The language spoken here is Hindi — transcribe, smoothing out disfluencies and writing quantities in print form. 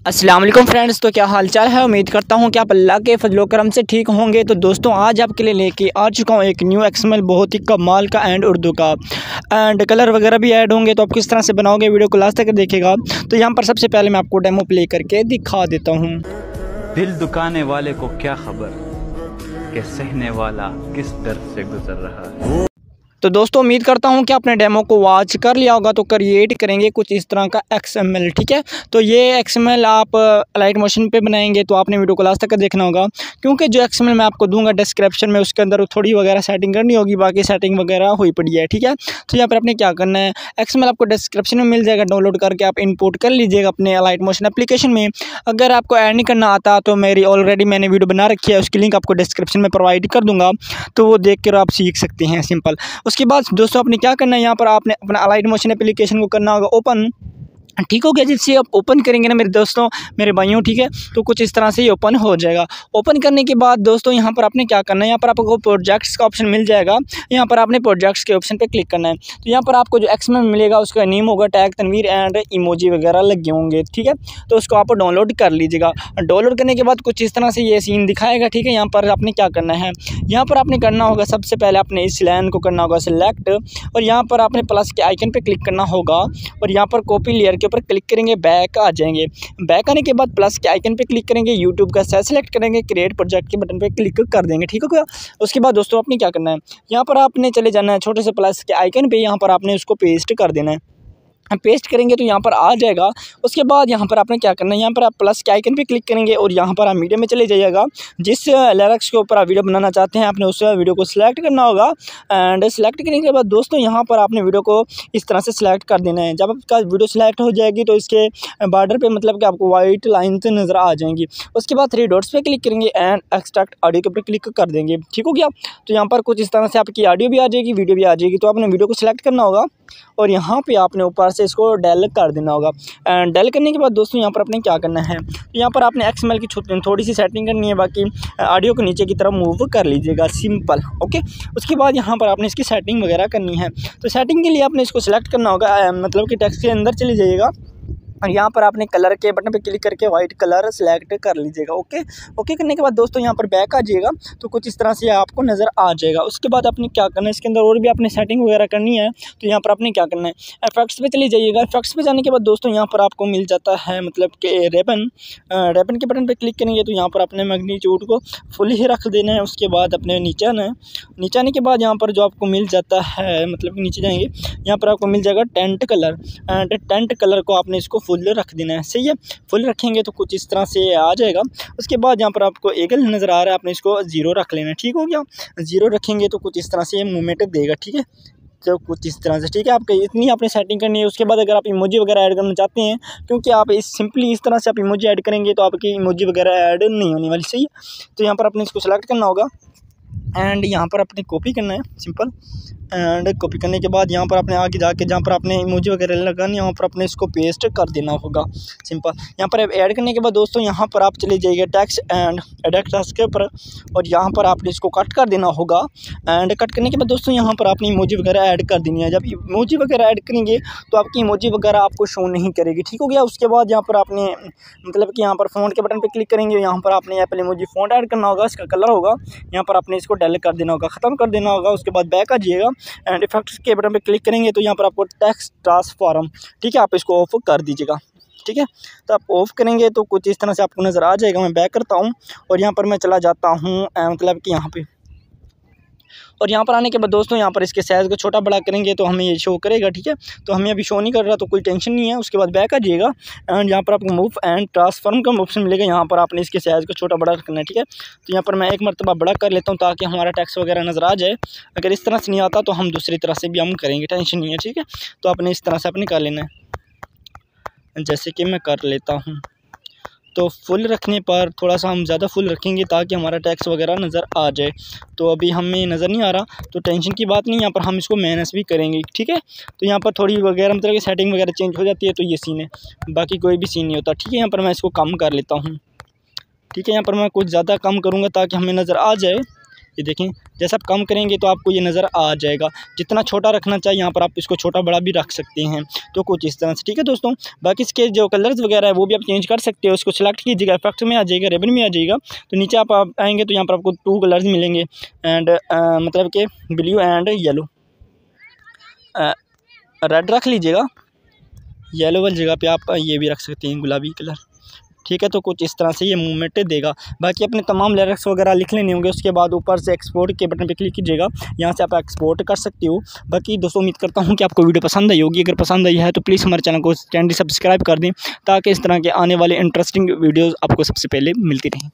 अस्सलाम वालेकुम फ्रेंड्स। तो क्या हाल चाल है। उम्मीद करता हूँ कि आप अल्लाह के फजलो करम से ठीक होंगे। तो दोस्तों आज आपके लिए लेके आ चुका हूँ एक न्यू एक्सएमएल बहुत ही कमाल का एंड उर्दू का एंड कलर वगैरह भी ऐड होंगे। तो आप किस तरह से बनाओगे वीडियो को लास्ट तक देखेगा। तो यहाँ पर सबसे पहले मैं आपको डेमो प्ले करके दिखा देता हूँ। दिल दुखाने वाले को क्या खबर कि सहने वाला किस दर्द से गुजर रहा है। तो दोस्तों उम्मीद करता हूं कि आपने डेमो को वॉच कर लिया होगा। तो क्रिएट करेंगे कुछ इस तरह का एक्सएमएल, ठीक है। तो ये एक्सएमएल आप लाइट मोशन पे बनाएंगे तो आपने वीडियो को लास्ट तक देखना होगा, क्योंकि जो एक्सएमएल मैं आपको दूंगा डिस्क्रिप्शन में उसके अंदर थोड़ी वगैरह सेटिंग करनी होगी, बाकी सेटिंग वगैरह हुई पड़ी है, ठीक है। तो यहाँ पर आपने क्या करना है, एक्सएमएल आपको डिस्क्रिप्शन में मिल जाएगा, डाउनलोड करके आप इंपोर्ट कर लीजिएगा अपने लाइट मोशन एप्लीकेशन में। अगर आपको ऐड नहीं करना आता तो मैंने वीडियो बना रखी है, उसकी लिंक आपको डिस्क्रिप्शन में प्रोवाइड कर दूँगा, तो वो देख कर आप सीख सकते हैं, सिंपल। उसके बाद दोस्तों आपने क्या करना है, यहाँ पर आपने अपना लाइट मोशन एप्लीकेशन को करना होगा ओपन, ठीक हो गया। जिससे आप ओपन करेंगे ना मेरे दोस्तों, मेरे भाइयों, ठीक है, तो कुछ इस तरह से ये ओपन हो जाएगा। ओपन करने के बाद दोस्तों यहाँ पर आपने क्या करना है, यहाँ पर आपको प्रोजेक्ट्स का ऑप्शन मिल जाएगा, यहाँ पर आपने प्रोजेक्ट्स के ऑप्शन पे क्लिक करना है। तो यहाँ पर आपको जो एक्सएमएल मिलेगा उसका नेम होगा टैग तनवीर एंड इमोजी वगैरह लगे होंगे, ठीक है। तो उसको आप डाउनलोड कर लीजिएगा। डाउनलोड करने के बाद कुछ इस तरह से ये सीन दिखाएगा, ठीक है। यहाँ पर आपने क्या करना है, यहाँ पर आपने करना होगा सबसे पहले आपने इस लाइन को करना होगा सिलेक्ट, और यहाँ पर आपने प्लस के आइकन पे क्लिक करना होगा, और यहाँ पर कॉपी लेयर के ऊपर क्लिक करेंगे, बैक आ जाएंगे। बैक आने के बाद प्लस के आइकन पे क्लिक करेंगे, यूट्यूब का साइज सेलेक्ट करेंगे, क्रिएट प्रोजेक्ट के बटन पे क्लिक कर देंगे, ठीक हो गया। उसके बाद दोस्तों आपने क्या करना है, यहाँ पर आपने चले जाना है छोटे से प्लस के आइकन पे, यहाँ पर आपने उसको पेस्ट कर देना है। पेस्ट करेंगे तो यहाँ पर आ जाएगा। उसके बाद यहाँ पर आपने क्या करना है, यहाँ पर आप प्लस के आइकन पे क्लिक करेंगे और यहाँ पर आप मीडिया में चले जाइएगा। जिस लिरिक्स के ऊपर आप वीडियो बनाना चाहते हैं आपने उस वीडियो को सिलेक्ट करना होगा, एंड सेलेक्ट करने के बाद दोस्तों यहाँ पर आपने वीडियो को इस तरह से सिलेक्ट कर देना है। जब आपका वीडियो सिलेक्ट हो जाएगी तो इसके बॉर्डर पर मतलब कि आपको वाइट लाइन से नज़र आ जाएंगी। उसके बाद 3 डॉट्स पे क्लिक करेंगे एंड एक्सट्रैक्ट ऑडियो के ऊपर क्लिक कर देंगे, ठीक हो गया। तो यहाँ पर कुछ इस तरह से आपकी ऑडियो भी आ जाएगी, वीडियो भी आ जाएगी। तो आपने वीडियो को सिलेक्ट करना होगा और यहाँ पे आपने ऊपर से इसको डेल कर देना होगा। एंड डेल करने के बाद दोस्तों यहाँ पर आपने क्या करना है, यहाँ पर आपने एक्सएमएल की थोड़ी सी सेटिंग करनी है, बाकी ऑडियो को नीचे की तरफ मूव कर लीजिएगा, सिंपल, ओके। उसके बाद यहाँ पर आपने इसकी सेटिंग वगैरह करनी है। तो सेटिंग के लिए आपने इसको सिलेक्ट करना होगा, मतलब कि टेक्स्ट के अंदर चले जाइएगा और यहाँ पर आपने कलर के बटन पे क्लिक करके वाइट कलर सेलेक्ट कर लीजिएगा, ओके। ओके करने के बाद दोस्तों यहाँ पर बैक आ जाइएगा, तो कुछ इस तरह से आपको नज़र आ जाएगा। उसके बाद आपने क्या करना है, इसके अंदर और भी आपने सेटिंग वगैरह करनी है। तो यहाँ पर आपने क्या करना है, इफेक्ट्स पे चले जाइएगा। इफेक्ट्स पे जाने के बाद दोस्तों यहाँ पर आपको मिल जाता है मतलब कि रेबन के बटन पर क्लिक करेंगे तो यहाँ पर अपने मैग्नीट्यूड को फुल ही रख देना है। उसके बाद अपने नीचे आना है, नीचे आने के बाद यहाँ पर जो आपको मिल जाता है मतलब कि नीचे जाएंगे, यहाँ पर आपको मिल जाएगा tent colour, and tent colour को आपने इसको फुल रख देना है, सही है। फुल रखेंगे तो कुछ इस तरह से आ जाएगा। उसके बाद यहाँ पर आपको एगल नज़र आ रहा है, आपने इसको 0 रख लेना है, ठीक हो गया। 0 रखेंगे तो कुछ इस तरह से ये मूवमेंट देगा, ठीक है। तो कुछ इस तरह से, ठीक है। आपको इतनी आपने सेटिंग करनी है। उसके बाद अगर आप इमोजी वगैरह ऐड करना चाहते हैं, क्योंकि आप सिंपली इस तरह से आप इमोजी ऐड करेंगे तो आपकी इमोजी वगैरह ऐड नहीं होने वाली, सही है। तो यहाँ पर आपने इसको सेलेक्ट करना होगा एंड यहाँ पर अपने कॉपी करना है, सिंपल। एंड कॉपी करने के बाद यहाँ पर आपने आगे जाके जहाँ पर आपने इमोजी वगैरह लगानी है वहाँ पर अपने इसको पेस्ट कर देना होगा, सिंपल। यहाँ पर ऐड करने के बाद दोस्तों यहाँ पर आप चले जाइए टेक्स्ट एंड एडिट टेक्स्ट के ऊपर, और यहाँ पर आपने इसको कट कर देना होगा। एंड कट करने के बाद दोस्तों यहाँ पर आपने इमोजी वगैरह ऐड कर देनी है। जब इमोजी वगैरह ऐड करेंगे तो आपकी इमोजी वगैरह आपको शो नहीं करेगी, ठीक हो गया। उसके बाद यहाँ पर आपने मतलब कि यहाँ पर फ़ॉन्ट के बटन पर क्लिक करेंगे, यहाँ पर आपने एप्पल इमोजी फ़ॉन्ट ऐड करना होगा, इसका कलर होगा, यहाँ पर आपने इसको डेलीट कर देना होगा, ख़त्म कर देना होगा। उसके बाद बैक आ जाइएगा एंड इफेक्ट्स के बटन पे क्लिक करेंगे तो यहाँ पर आपको टेक्स्ट ट्रांसफॉर्म, ठीक है, आप इसको ऑफ कर दीजिएगा, ठीक है। तो आप ऑफ करेंगे तो कुछ इस तरह से आपको नज़र आ जाएगा। मैं बैक करता हूँ और यहाँ पर मैं चला जाता हूँ मतलब कि यहाँ पे, और यहाँ पर आने के बाद दोस्तों यहाँ पर इसके साइज़ को छोटा बड़ा करेंगे तो हमें ये शो करेगा, ठीक है। तो हमें अभी शो नहीं कर रहा तो कोई टेंशन नहीं है। उसके बाद बैक आ जाइएगा एंड यहाँ पर आपको मूव एंड ट्रांसफॉर्म का ऑप्शन मिलेगा, यहाँ पर आपने इसके साइज़ को छोटा बड़ा रखना है, ठीक है। तो यहाँ पर मैं एक मरतबा बड़ा कर लेता हूँ ताकि हमारा टेक्स्ट वगैरह नज़र आ जाए। अगर इस तरह से नहीं आता तो हम दूसरी तरह से भी हम करेंगे, टेंशन नहीं है, ठीक है। तो आपने इस तरह से अपने कर लेना है, जैसे कि मैं कर लेता हूँ। तो फुल रखने पर थोड़ा सा हम ज़्यादा फुल रखेंगे ताकि हमारा टेक्स्ट वगैरह नज़र आ जाए। तो अभी हमें नज़र नहीं आ रहा तो टेंशन की बात नहीं, यहाँ पर हम इसको माइनस भी करेंगे, ठीक है। तो यहाँ पर थोड़ी वगैरह मतलब कि सेटिंग वगैरह चेंज हो जाती है, तो ये सीन है, बाकी कोई भी सीन नहीं होता, ठीक है। यहाँ पर मैं इसको कम कर लेता हूँ, ठीक है। यहाँ पर मैं कुछ ज़्यादा कम करूँगा ताकि हमें नज़र आ जाए ये देखें, जैसे आप कम करेंगे तो आपको ये नज़र आ जाएगा। जितना छोटा रखना चाहिए यहाँ पर आप इसको छोटा बड़ा भी रख सकते हैं, तो कुछ इस तरह से, ठीक है दोस्तों। बाकी इसके जो कलर्स वगैरह है वो भी आप चेंज कर सकते हो। इसको सिलेक्ट कीजिएगा, इफेक्ट में आ जाएगा, रिबन में आ जाएगा। तो नीचे आप आएंगे तो यहाँ पर आपको 2 कलर्स मिलेंगे एंड मतलब कि ब्लू एंड येलो। रेड रख लीजिएगा, येलो वाली जगह पे आप ये भी रख सकते हैं गुलाबी कलर, ठीक है। तो कुछ इस तरह से ये मूवमेंट देगा। बाकी अपने तमाम लिरिक्स वगैरह लिख लेने होंगे। उसके बाद ऊपर से एक्सपोर्ट के बटन पे क्लिक कीजिएगा, यहाँ से आप एक्सपोर्ट कर सकते हो। बाकी दोस्तों उम्मीद करता हूँ कि आपको वीडियो पसंद आई होगी। अगर पसंद आई है तो प्लीज़ हमारे चैनल को सब्सक्राइब कर दें, ताकि इस तरह के आने वाले इंटरेस्टिंग वीडियोज़ आपको सबसे पहले मिलती रहें।